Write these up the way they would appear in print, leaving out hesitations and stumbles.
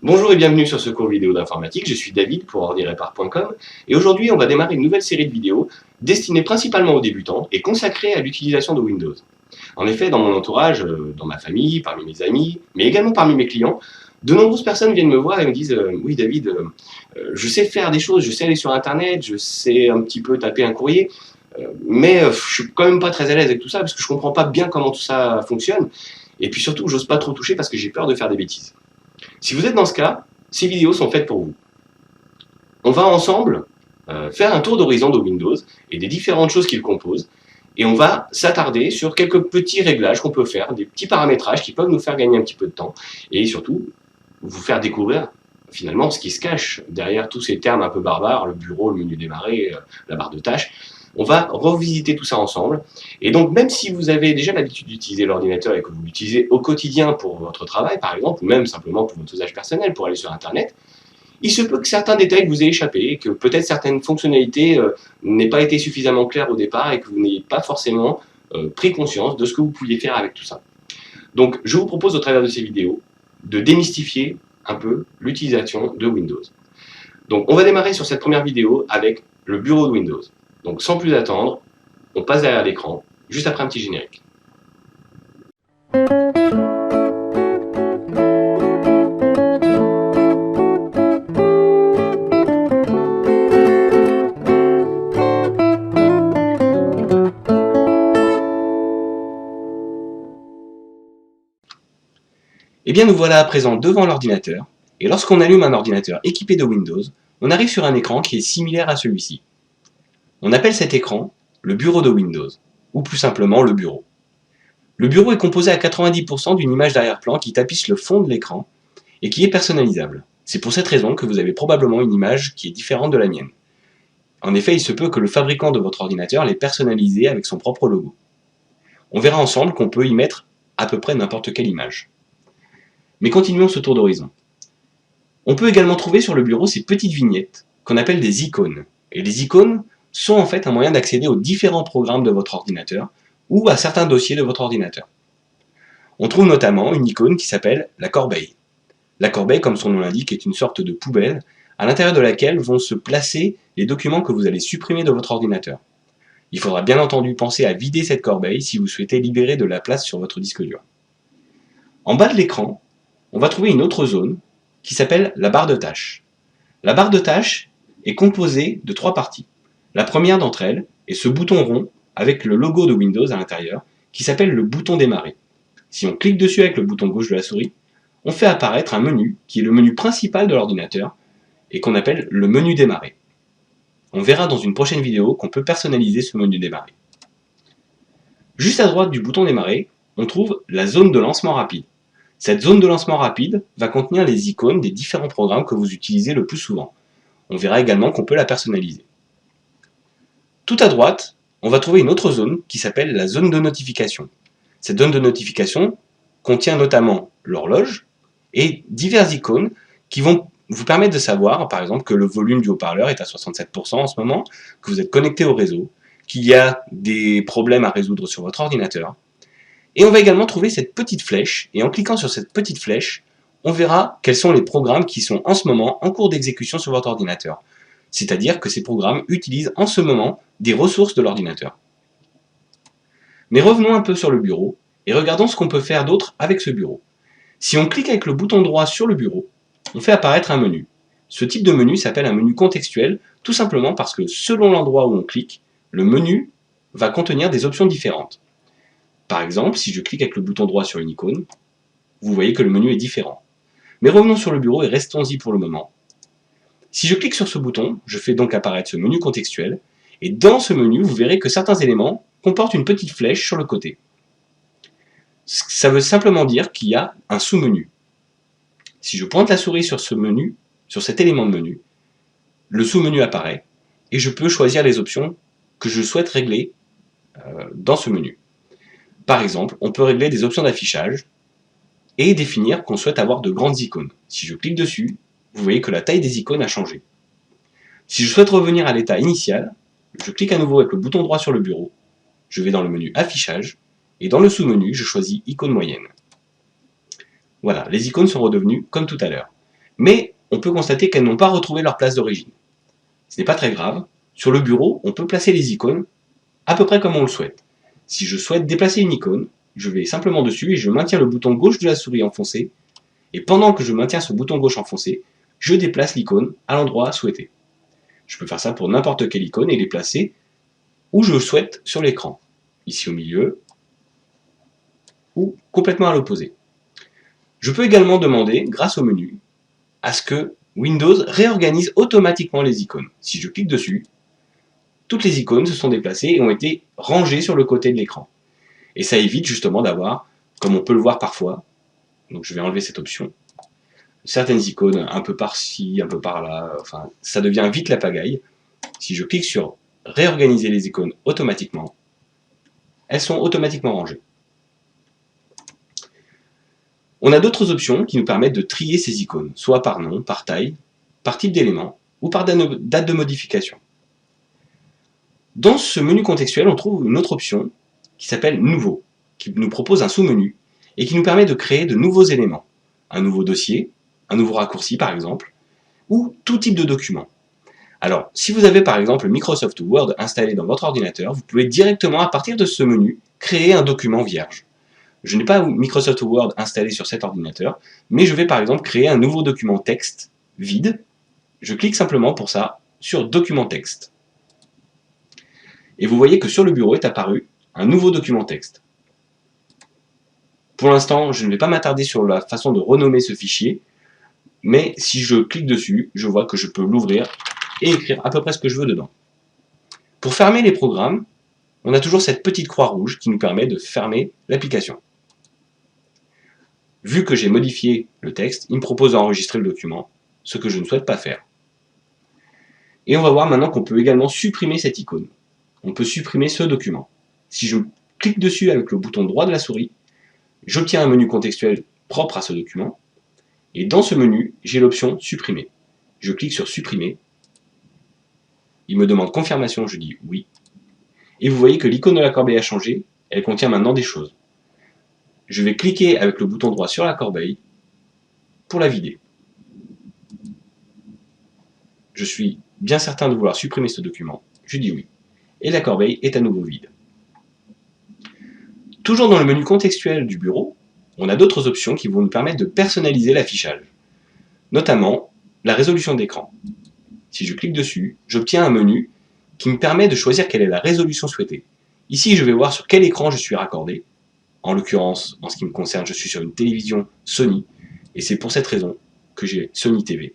Bonjour et bienvenue sur ce cours vidéo d'informatique, je suis David pour ordirepar.com et aujourd'hui on va démarrer une nouvelle série de vidéos destinée principalement aux débutants et consacrée à l'utilisation de Windows. En effet, dans mon entourage, dans ma famille, parmi mes amis, mais également parmi mes clients, de nombreuses personnes viennent me voir et me disent Oui David, je sais faire des choses, je sais aller sur internet, je sais un petit peu taper un courrier, mais je suis quand même pas très à l'aise avec tout ça parce que je comprends pas bien comment tout ça fonctionne et puis surtout j'ose pas trop toucher parce que j'ai peur de faire des bêtises. Si vous êtes dans ce cas, ces vidéos sont faites pour vous. On va ensemble faire un tour d'horizon de Windows et des différentes choses qu'il compose, et on va s'attarder sur quelques petits réglages qu'on peut faire, des petits paramétrages qui peuvent nous faire gagner un petit peu de temps, et surtout vous faire découvrir finalement ce qui se cache derrière tous ces termes un peu barbares, le bureau, le menu démarrer, la barre de tâches. On va revisiter tout ça ensemble. Et donc, même si vous avez déjà l'habitude d'utiliser l'ordinateur et que vous l'utilisez au quotidien pour votre travail, par exemple, ou même simplement pour votre usage personnel, pour aller sur Internet, il se peut que certains détails vous aient échappé, et que peut-être certaines fonctionnalités n'aient pas été suffisamment claires au départ et que vous n'ayez pas forcément pris conscience de ce que vous pouviez faire avec tout ça. Donc, je vous propose au travers de ces vidéos de démystifier un peu l'utilisation de Windows. Donc, on va démarrer sur cette première vidéo avec le bureau de Windows. Donc, sans plus attendre, on passe derrière l'écran, juste après un petit générique. Eh bien, nous voilà à présent devant l'ordinateur, et lorsqu'on allume un ordinateur équipé de Windows, on arrive sur un écran qui est similaire à celui-ci. On appelle cet écran le bureau de Windows, ou plus simplement le bureau. Le bureau est composé à 90% d'une image d'arrière-plan qui tapisse le fond de l'écran et qui est personnalisable. C'est pour cette raison que vous avez probablement une image qui est différente de la mienne. En effet, il se peut que le fabricant de votre ordinateur l'ait personnalisé avec son propre logo. On verra ensemble qu'on peut y mettre à peu près n'importe quelle image. Mais continuons ce tour d'horizon. On peut également trouver sur le bureau ces petites vignettes qu'on appelle des icônes. Et les icônes sont en fait un moyen d'accéder aux différents programmes de votre ordinateur ou à certains dossiers de votre ordinateur. On trouve notamment une icône qui s'appelle la corbeille. La corbeille, comme son nom l'indique, est une sorte de poubelle à l'intérieur de laquelle vont se placer les documents que vous allez supprimer de votre ordinateur. Il faudra bien entendu penser à vider cette corbeille si vous souhaitez libérer de la place sur votre disque dur. En bas de l'écran, on va trouver une autre zone qui s'appelle la barre de tâches. La barre de tâches est composée de 3 parties. La première d'entre elles est ce bouton rond avec le logo de Windows à l'intérieur qui s'appelle le bouton démarrer. Si on clique dessus avec le bouton gauche de la souris, on fait apparaître un menu qui est le menu principal de l'ordinateur et qu'on appelle le menu démarrer. On verra dans une prochaine vidéo qu'on peut personnaliser ce menu démarrer. Juste à droite du bouton démarrer, on trouve la zone de lancement rapide. Cette zone de lancement rapide va contenir les icônes des différents programmes que vous utilisez le plus souvent. On verra également qu'on peut la personnaliser. Tout à droite, on va trouver une autre zone qui s'appelle la zone de notification. Cette zone de notification contient notamment l'horloge et diverses icônes qui vont vous permettre de savoir, par exemple, que le volume du haut-parleur est à 67% en ce moment, que vous êtes connecté au réseau, qu'il y a des problèmes à résoudre sur votre ordinateur. Et on va également trouver cette petite flèche, et en cliquant sur cette petite flèche, on verra quels sont les programmes qui sont en ce moment en cours d'exécution sur votre ordinateur. C'est-à-dire que ces programmes utilisent en ce moment des ressources de l'ordinateur. Mais revenons un peu sur le bureau, et regardons ce qu'on peut faire d'autre avec ce bureau. Si on clique avec le bouton droit sur le bureau, on fait apparaître un menu. Ce type de menu s'appelle un menu contextuel, tout simplement parce que selon l'endroit où on clique, le menu va contenir des options différentes. Par exemple, si je clique avec le bouton droit sur une icône, vous voyez que le menu est différent. Mais revenons sur le bureau et restons-y pour le moment. Si je clique sur ce bouton, je fais donc apparaître ce menu contextuel, et dans ce menu, vous verrez que certains éléments comportent une petite flèche sur le côté. Ça veut simplement dire qu'il y a un sous-menu. Si je pointe la souris sur ce menu, sur cet élément de menu, le sous-menu apparaît, et je peux choisir les options que je souhaite régler dans ce menu. Par exemple, on peut régler des options d'affichage et définir qu'on souhaite avoir de grandes icônes. Si je clique dessus, vous voyez que la taille des icônes a changé. Si je souhaite revenir à l'état initial, je clique à nouveau avec le bouton droit sur le bureau, je vais dans le menu affichage, et dans le sous-menu, je choisis icône moyenne. Voilà, les icônes sont redevenues comme tout à l'heure. mais on peut constater qu'elles n'ont pas retrouvé leur place d'origine. Ce n'est pas très grave. Sur le bureau, on peut placer les icônes à peu près comme on le souhaite. Si je souhaite déplacer une icône, je vais simplement dessus et je maintiens le bouton gauche de la souris enfoncé. Et pendant que je maintiens ce bouton gauche enfoncé, je déplace l'icône à l'endroit souhaité. Je peux faire ça pour n'importe quelle icône et les placer où je le souhaite sur l'écran. Ici au milieu, ou complètement à l'opposé. Je peux également demander, grâce au menu, à ce que Windows réorganise automatiquement les icônes. Si je clique dessus, toutes les icônes se sont déplacées et ont été rangées sur le côté de l'écran. Et ça évite justement d'avoir, comme on peut le voir parfois, donc je vais enlever cette option, certaines icônes un peu par-ci, un peu par-là, enfin ça devient vite la pagaille. Si je clique sur réorganiser les icônes automatiquement, elles sont automatiquement rangées. On a d'autres options qui nous permettent de trier ces icônes, soit par nom, par taille, par type d'élément ou par date de modification. Dans ce menu contextuel, on trouve une autre option qui s'appelle Nouveau, qui nous propose un sous-menu et qui nous permet de créer de nouveaux éléments, un nouveau dossier, un nouveau raccourci par exemple, ou tout type de document. Alors, si vous avez par exemple Microsoft Word installé dans votre ordinateur, vous pouvez directement à partir de ce menu créer un document vierge. Je n'ai pas Microsoft Word installé sur cet ordinateur, mais je vais par exemple créer un nouveau document texte vide. Je clique simplement pour ça sur Document texte. Et vous voyez que sur le bureau est apparu un nouveau document texte. Pour l'instant, je ne vais pas m'attarder sur la façon de renommer ce fichier, mais si je clique dessus, je vois que je peux l'ouvrir et écrire à peu près ce que je veux dedans. Pour fermer les programmes, on a toujours cette petite croix rouge qui nous permet de fermer l'application. Vu que j'ai modifié le texte, il me propose d'enregistrer le document, ce que je ne souhaite pas faire. Et on va voir maintenant qu'on peut également supprimer cette icône. On peut supprimer ce document. Si je clique dessus avec le bouton droit de la souris, j'obtiens un menu contextuel propre à ce document. Et dans ce menu, j'ai l'option Supprimer. Je clique sur Supprimer. Il me demande confirmation, je dis oui. Et vous voyez que l'icône de la corbeille a changé. Elle contient maintenant des choses. Je vais cliquer avec le bouton droit sur la corbeille pour la vider. Je suis bien certain de vouloir supprimer ce document. Je dis oui. Et la corbeille est à nouveau vide. Toujours dans le menu contextuel du bureau, on a d'autres options qui vont nous permettre de personnaliser l'affichage, notamment la résolution d'écran. Si je clique dessus, j'obtiens un menu qui me permet de choisir quelle est la résolution souhaitée. Ici, je vais voir sur quel écran je suis raccordé. En l'occurrence, en ce qui me concerne, je suis sur une télévision Sony, et c'est pour cette raison que j'ai Sony TV.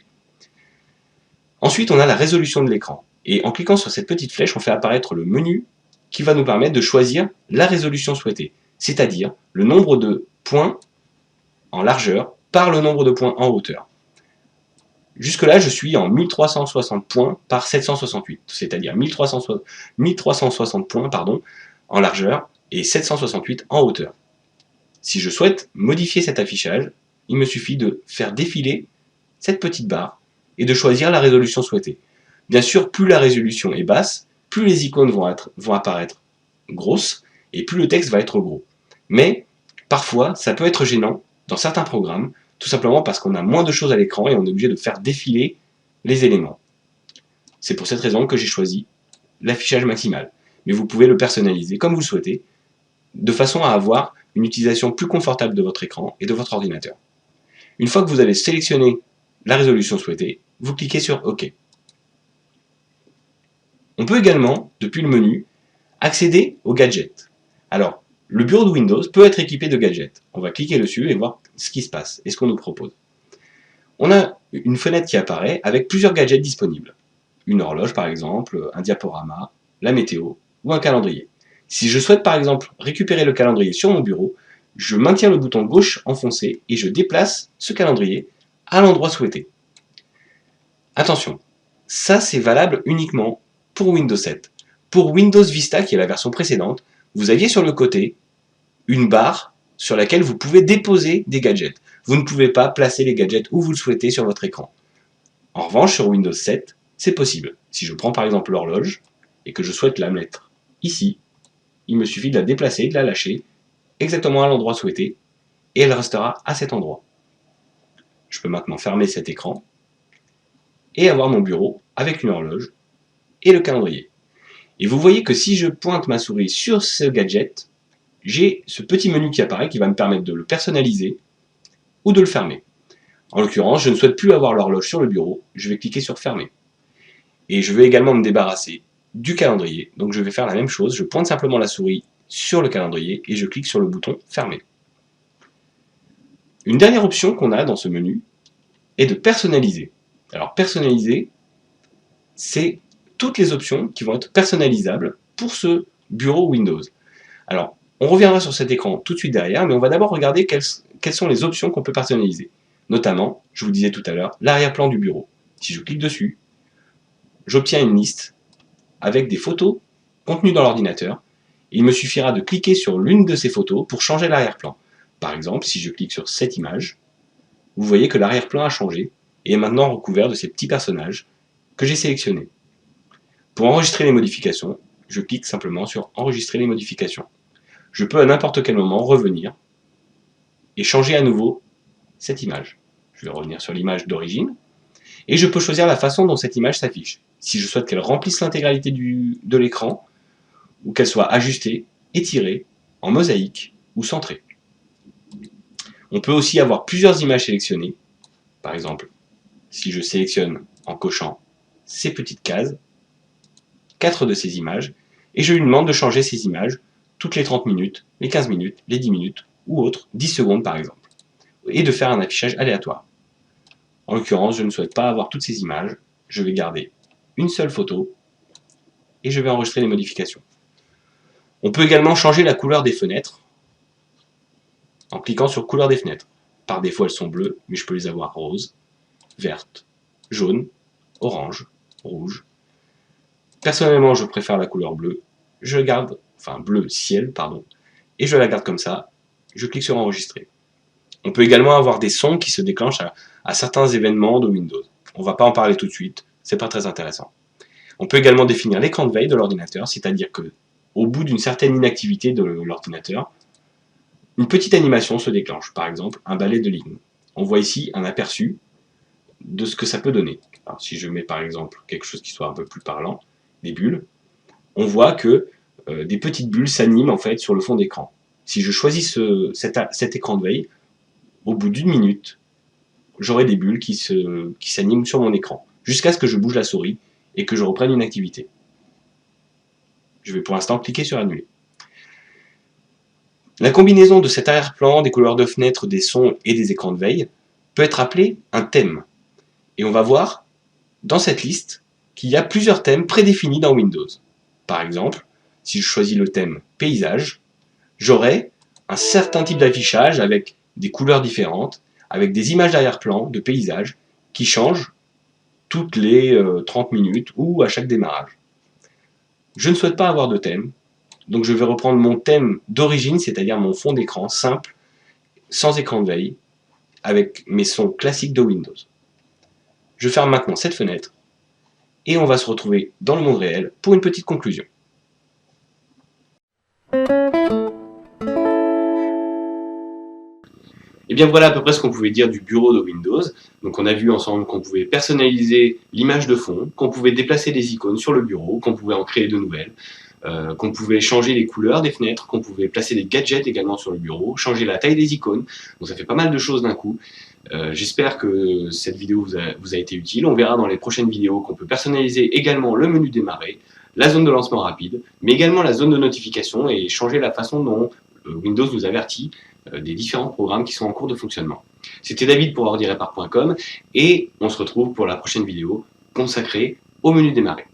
Ensuite, on a la résolution de l'écran. Et en cliquant sur cette petite flèche, on fait apparaître le menu qui va nous permettre de choisir la résolution souhaitée, c'est-à-dire le nombre de points en largeur par le nombre de points en hauteur. Jusque-là, je suis en 1360 points par 768, c'est-à-dire 1360 points en largeur et 768 en hauteur. Si je souhaite modifier cet affichage, il me suffit de faire défiler cette petite barre et de choisir la résolution souhaitée. Bien sûr, plus la résolution est basse, plus les icônes vont apparaître grosses et plus le texte va être gros. Mais parfois, ça peut être gênant dans certains programmes, tout simplement parce qu'on a moins de choses à l'écran et on est obligé de faire défiler les éléments. C'est pour cette raison que j'ai choisi l'affichage maximal. Mais vous pouvez le personnaliser comme vous le souhaitez, de façon à avoir une utilisation plus confortable de votre écran et de votre ordinateur. Une fois que vous avez sélectionné la résolution souhaitée, vous cliquez sur OK. On peut également, depuis le menu, accéder aux gadgets. Alors, le bureau de Windows peut être équipé de gadgets. On va cliquer dessus et voir ce qui se passe et ce qu'on nous propose. On a une fenêtre qui apparaît avec plusieurs gadgets disponibles. Une horloge par exemple, un diaporama, la météo ou un calendrier. Si je souhaite par exemple récupérer le calendrier sur mon bureau, je maintiens le bouton gauche enfoncé et je déplace ce calendrier à l'endroit souhaité. Attention, ça c'est valable uniquement pour Windows 7. Pour Windows Vista, qui est la version précédente, vous aviez sur le côté une barre sur laquelle vous pouvez déposer des gadgets. Vous ne pouvez pas placer les gadgets où vous le souhaitez sur votre écran. En revanche, sur Windows 7, c'est possible. Si je prends par exemple l'horloge et que je souhaite la mettre ici, il me suffit de la déplacer, de la lâcher exactement à l'endroit souhaité et elle restera à cet endroit. Je peux maintenant fermer cet écran et avoir mon bureau avec une horloge et le calendrier. Et vous voyez que si je pointe ma souris sur ce gadget, j'ai ce petit menu qui apparaît qui va me permettre de le personnaliser ou de le fermer. En l'occurrence, je ne souhaite plus avoir l'horloge sur le bureau, je vais cliquer sur fermer. Et je vais également me débarrasser du calendrier, donc je vais faire la même chose, je pointe simplement la souris sur le calendrier et je clique sur le bouton fermer. Une dernière option qu'on a dans ce menu est de personnaliser. Alors personnaliser, c'est toutes les options qui vont être personnalisables pour ce bureau Windows. Alors, on reviendra sur cet écran tout de suite derrière, mais on va d'abord regarder quelles sont les options qu'on peut personnaliser. Notamment, je vous disais tout à l'heure, l'arrière-plan du bureau. Si je clique dessus, j'obtiens une liste avec des photos contenues dans l'ordinateur. Il me suffira de cliquer sur l'une de ces photos pour changer l'arrière-plan. Par exemple, si je clique sur cette image, vous voyez que l'arrière-plan a changé et est maintenant recouvert de ces petits personnages que j'ai sélectionnés. Pour enregistrer les modifications, je clique simplement sur enregistrer les modifications. Je peux à n'importe quel moment revenir et changer à nouveau cette image. Je vais revenir sur l'image d'origine et je peux choisir la façon dont cette image s'affiche. Si je souhaite qu'elle remplisse l'intégralité de l'écran ou qu'elle soit ajustée, étirée, en mosaïque ou centrée. On peut aussi avoir plusieurs images sélectionnées. Par exemple, si je sélectionne en cochant ces petites cases, 4 de ces images, et je lui demande de changer ces images toutes les 30 minutes, les 15 minutes, les 10 minutes, ou autres, 10 secondes par exemple, et de faire un affichage aléatoire. En l'occurrence, je ne souhaite pas avoir toutes ces images, je vais garder une seule photo, et je vais enregistrer les modifications. On peut également changer la couleur des fenêtres, en cliquant sur couleur des fenêtres. Par défaut, elles sont bleues, mais je peux les avoir roses, vertes, jaunes, orange, rouge. Personnellement, je préfère la couleur bleue. Je garde, enfin bleu ciel, pardon, et je la garde comme ça. Je clique sur enregistrer. On peut également avoir des sons qui se déclenchent à certains événements de Windows. On ne va pas en parler tout de suite, c'est pas très intéressant. On peut également définir l'écran de veille de l'ordinateur, c'est-à-dire que au bout d'une certaine inactivité de l'ordinateur, une petite animation se déclenche, par exemple un balai de lignes. On voit ici un aperçu de ce que ça peut donner. Alors, si je mets par exemple quelque chose qui soit un peu plus parlant, des bulles, on voit que des petites bulles s'animent en fait sur le fond d'écran. Si je choisis cet écran de veille, au bout d'une minute, j'aurai des bulles qui s'animent sur mon écran, jusqu'à ce que je bouge la souris et que je reprenne une activité. Je vais pour l'instant cliquer sur annuler. La combinaison de cet arrière-plan, des couleurs de fenêtre, des sons et des écrans de veille peut être appelée un thème. Et on va voir dans cette liste qu'il y a plusieurs thèmes prédéfinis dans Windows. Par exemple, si je choisis le thème paysage, j'aurai un certain type d'affichage avec des couleurs différentes, avec des images d'arrière-plan, de paysage, qui changent toutes les 30 minutes ou à chaque démarrage. Je ne souhaite pas avoir de thème, donc je vais reprendre mon thème d'origine, c'est-à-dire mon fond d'écran simple, sans écran de veille, avec mes sons classiques de Windows. Je ferme maintenant cette fenêtre, et on va se retrouver dans le monde réel pour une petite conclusion. Et bien voilà à peu près ce qu'on pouvait dire du bureau de Windows. Donc on a vu ensemble qu'on pouvait personnaliser l'image de fond, qu'on pouvait déplacer des icônes sur le bureau, qu'on pouvait en créer de nouvelles, qu'on pouvait changer les couleurs des fenêtres, qu'on pouvait placer des gadgets également sur le bureau, changer la taille des icônes. Donc ça fait pas mal de choses d'un coup. J'espère que cette vidéo vous a été utile. On verra dans les prochaines vidéos qu'on peut personnaliser également le menu démarrer, la zone de lancement rapide, mais également la zone de notification et changer la façon dont Windows nous avertit des différents programmes qui sont en cours de fonctionnement. C'était David pour ordirepar.com et on se retrouve pour la prochaine vidéo consacrée au menu démarrer.